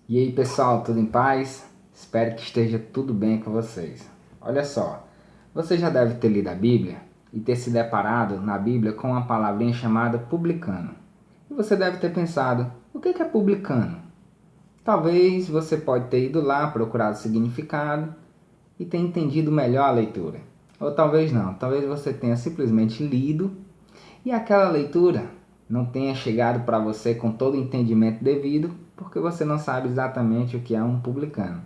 E aí pessoal, tudo em paz? Espero que esteja tudo bem com vocês. Olha só, você já deve ter lido a Bíblia e ter se deparado na Bíblia com uma palavrinha chamada publicano. E você deve ter pensado, o que é publicano? Talvez você pode ter ido lá, procurado o significado e ter entendido melhor a leitura. Ou talvez não, talvez você tenha simplesmente lido e aquela leitura não tenha chegado para você com todo o entendimento devido, porque você não sabe exatamente o que é um publicano.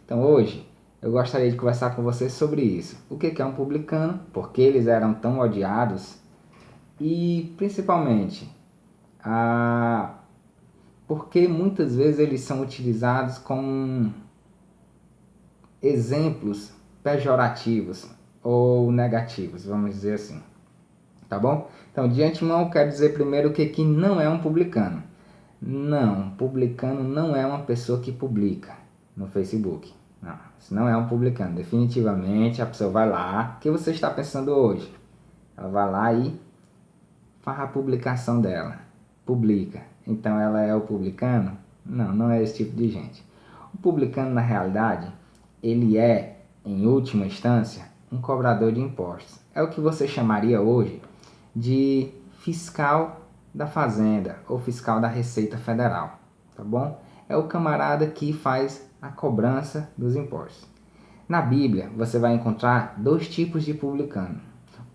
Então hoje eu gostaria de conversar com você sobre isso. O que é um publicano, por que eles eram tão odiados e principalmente por que muitas vezes eles são utilizados como exemplos pejorativos ou negativos, vamos dizer assim. Tá bom? Então, de antemão, eu quero dizer primeiro o que não é um publicano. Não, publicano não é uma pessoa que publica no Facebook. Não, isso não é um publicano. Definitivamente, a pessoa vai lá, o que você está pensando hoje? Ela vai lá e faz a publicação dela, publica. Então, ela é o publicano? Não, não é esse tipo de gente. O publicano, na realidade, ele é, em última instância, um cobrador de impostos. É o que você chamaria hoje de fiscal da Fazenda ou fiscal da Receita Federal, tá bom? É o camarada que faz a cobrança dos impostos. Na Bíblia, você vai encontrar dois tipos de publicano.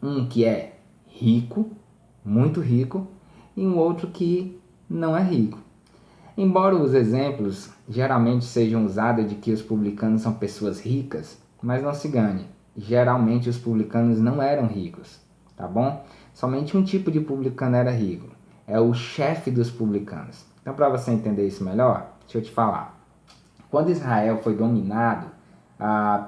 Um que é rico, muito rico, e um outro que não é rico. Embora os exemplos geralmente sejam usados de que os publicanos são pessoas ricas, mas não se engane, geralmente os publicanos não eram ricos, tá bom? Somente um tipo de publicano era rico, é o chefe dos publicanos. Então, para você entender isso melhor, deixa eu te falar. Quando Israel foi dominado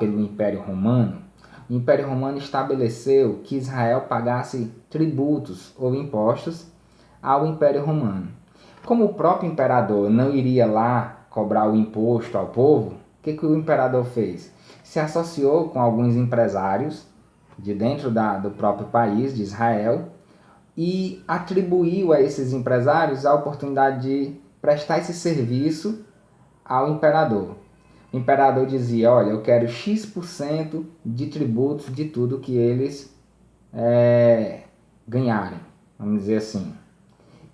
pelo Império Romano, o Império Romano estabeleceu que Israel pagasse tributos ou impostos ao Império Romano. Como o próprio imperador não iria lá cobrar o imposto ao povo, o que o imperador fez? Se associou com alguns empresários de dentro do próprio país, de Israel, e atribuiu a esses empresários a oportunidade de prestar esse serviço ao imperador. O imperador dizia, olha, eu quero X% de tributos de tudo que eles ganharem, vamos dizer assim.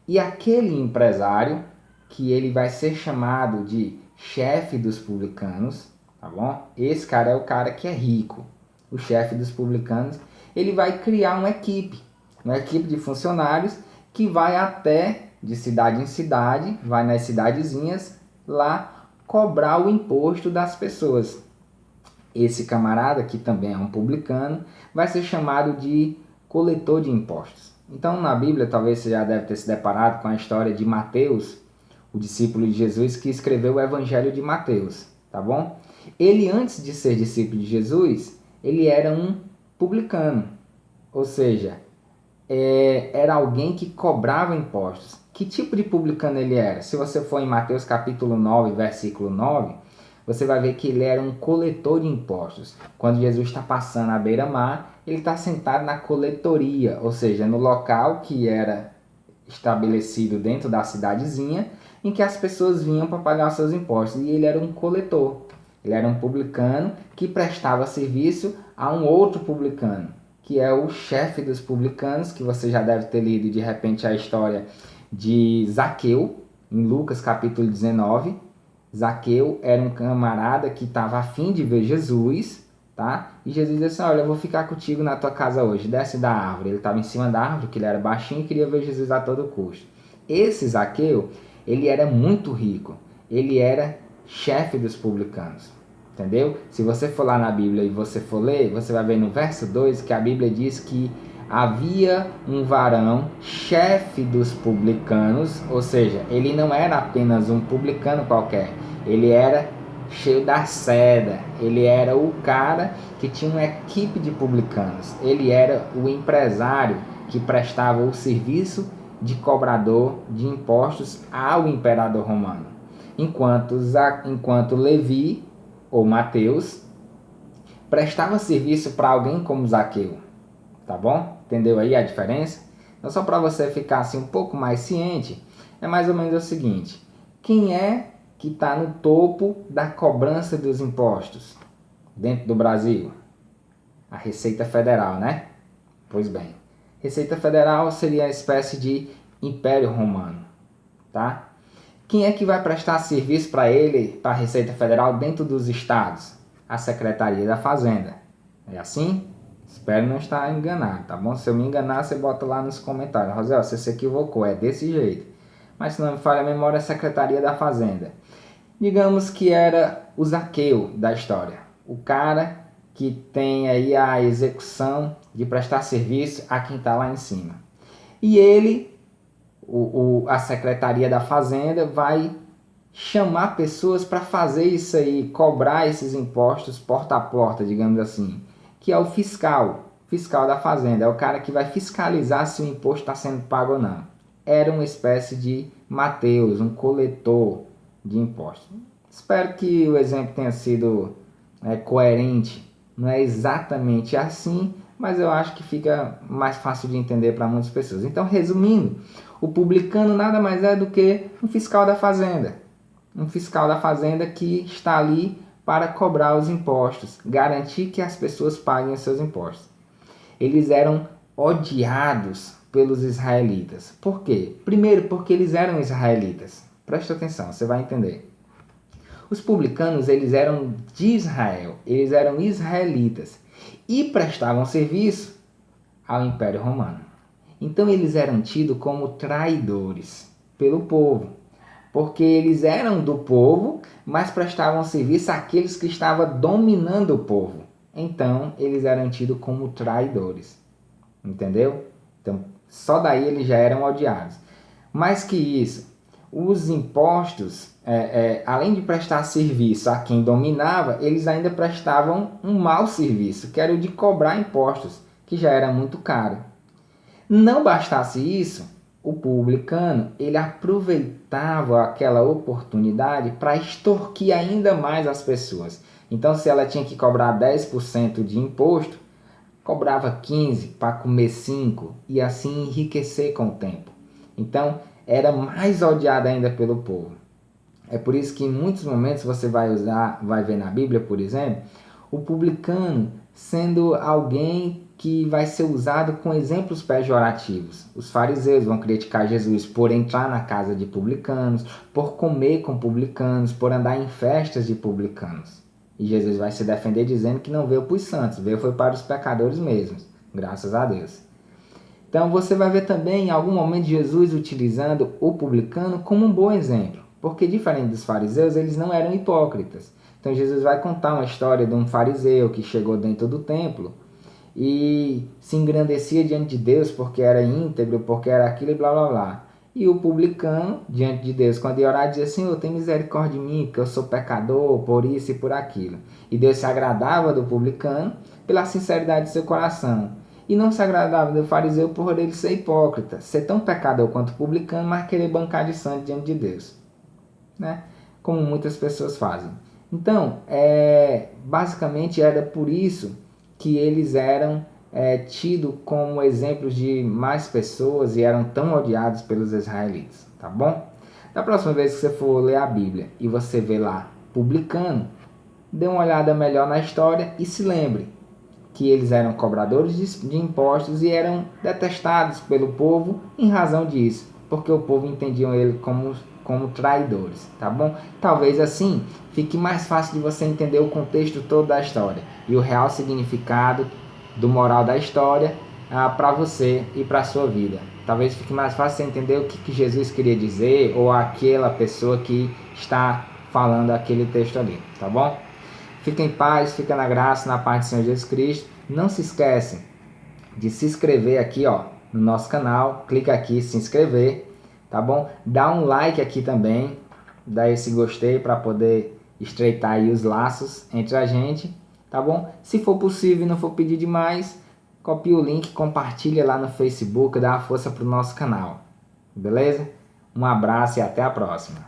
E aquele empresário, que ele vai ser chamado de chefe dos publicanos, tá bom? Esse cara é o cara que é rico, o chefe dos publicanos. Ele vai criar uma equipe de funcionários que vai até de cidade em cidade, vai nas cidadezinhas lá cobrar o imposto das pessoas. Esse camarada, que também é um publicano, vai ser chamado de coletor de impostos. Então, na Bíblia, talvez você já deve ter se deparado com a história de Mateus, o discípulo de Jesus que escreveu o Evangelho de Mateus, tá bom? Ele, antes de ser discípulo de Jesus, ele era um publicano, ou seja, era alguém que cobrava impostos. Que tipo de publicano ele era? Se você for em Mateus capítulo 9, versículo 9, você vai ver que ele era um coletor de impostos. Quando Jesus está passando à beira-mar, ele está sentado na coletoria, ou seja, no local que era estabelecido dentro da cidadezinha, em que as pessoas vinham para pagar seus impostos. E ele era um coletor. Ele era um publicano que prestava serviço a um outro publicano, que é o chefe dos publicanos, que você já deve ter lido de repente a história de Zaqueu, em Lucas capítulo 19. Zaqueu era um camarada que estava a fim de ver Jesus, tá? E Jesus disse assim, olha, eu vou ficar contigo na tua casa hoje, desce da árvore. Ele estava em cima da árvore, que ele era baixinho e queria ver Jesus a todo custo. Esse Zaqueu, ele era muito rico, ele era chefe dos publicanos, entendeu? Se você for lá na Bíblia e você for ler, você vai ver no verso 2 que a Bíblia diz que havia um varão, chefe dos publicanos, ou seja, ele não era apenas um publicano qualquer, ele era cheio da seda, ele era o cara que tinha uma equipe de publicanos, ele era o empresário que prestava o serviço de cobrador de impostos ao imperador romano, enquanto Levi, ou Mateus, prestava serviço para alguém como Zaqueu, tá bom? Entendeu aí a diferença? Então, só para você ficar assim um pouco mais ciente, é mais ou menos o seguinte: quem é que está no topo da cobrança dos impostos dentro do Brasil? A Receita Federal, né? Pois bem, Receita Federal seria a espécie de Império Romano, tá? Quem é que vai prestar serviço para ele, para a Receita Federal dentro dos estados? A Secretaria da Fazenda. É assim? Espero não estar enganado, tá bom? Se eu me enganar, você bota lá nos comentários. Rosel, você se equivocou, é desse jeito. Mas se não me falha a memória, é a Secretaria da Fazenda. Digamos que era o Zaqueu da história. O cara que tem aí a execução de prestar serviço a quem está lá em cima. E ele, a Secretaria da Fazenda, vai chamar pessoas para fazer isso aí, cobrar esses impostos porta a porta, digamos assim, que é o fiscal da Fazenda, é o cara que vai fiscalizar se o imposto está sendo pago ou não. Era uma espécie de Mateus, um coletor de impostos. Espero que o exemplo tenha sido coerente. Não é exatamente assim, mas eu acho que fica mais fácil de entender para muitas pessoas. Então, resumindo, o publicano nada mais é do que um fiscal da Fazenda. Um fiscal da Fazenda que está ali para cobrar os impostos, garantir que as pessoas paguem os seus impostos. Eles eram odiados pelos israelitas. Por quê? Primeiro, porque eles eram israelitas. Presta atenção, você vai entender. Os publicanos, eles eram de Israel, eles eram israelitas e prestavam serviço ao Império Romano. Então eles eram tidos como traidores pelo povo, porque eles eram do povo, mas prestavam serviço àqueles que estavam dominando o povo. Então eles eram tidos como traidores, entendeu? Então só daí eles já eram odiados. Mais que isso, os impostos, além de prestar serviço a quem dominava, eles ainda prestavam um mau serviço, que era o de cobrar impostos, que já era muito caro. Não bastasse isso, o publicano ele aproveitava aquela oportunidade para extorquir ainda mais as pessoas. Então, se ela tinha que cobrar 10% de imposto, cobrava 15% para comer 5% e assim enriquecer com o tempo. Então, era mais odiado ainda pelo povo. É por isso que em muitos momentos você vai ver na Bíblia, por exemplo, o publicano sendo alguém que vai ser usado com exemplos pejorativos. Os fariseus vão criticar Jesus por entrar na casa de publicanos, por comer com publicanos, por andar em festas de publicanos. E Jesus vai se defender dizendo que não veio para os santos, veio foi para os pecadores mesmos, graças a Deus. Então você vai ver também em algum momento Jesus utilizando o publicano como um bom exemplo, porque diferente dos fariseus, eles não eram hipócritas. Então Jesus vai contar uma história de um fariseu que chegou dentro do templo e se engrandecia diante de Deus porque era íntegro, porque era aquilo e blá blá blá. E o publicano, diante de Deus, quando ia orar, dizia: Senhor, tem misericórdia de mim, porque eu sou pecador, por isso e por aquilo. E Deus se agradava do publicano pela sinceridade de seu coração. E não se agradava do fariseu por ele ser hipócrita, ser tão pecador quanto publicano, mas querer bancar de santo diante de Deus, né? Como muitas pessoas fazem. Então, basicamente era por isso que eles eram tidos como exemplos de mais pessoas e eram tão odiados pelos israelitas, tá bom? Da próxima vez que você for ler a Bíblia e você vê lá publicano, dê uma olhada melhor na história e se lembre que eles eram cobradores de impostos e eram detestados pelo povo em razão disso, porque o povo entendia ele como traidores, tá bom? Talvez assim fique mais fácil de você entender o contexto todo da história e o real significado do moral da história para você e para a sua vida. Talvez fique mais fácil você entender o que Jesus queria dizer ou aquela pessoa que está falando aquele texto ali, tá bom? Fica em paz, fica na graça, na paz do Senhor Jesus Cristo. Não se esquece de se inscrever aqui, ó, no nosso canal. Clica aqui, se inscrever, tá bom? Dá um like aqui também, dá esse gostei para poder estreitar aí os laços entre a gente, tá bom? Se for possível e não for pedir demais, copia o link, compartilha lá no Facebook, dá uma força pro nosso canal, beleza? Um abraço e até a próxima.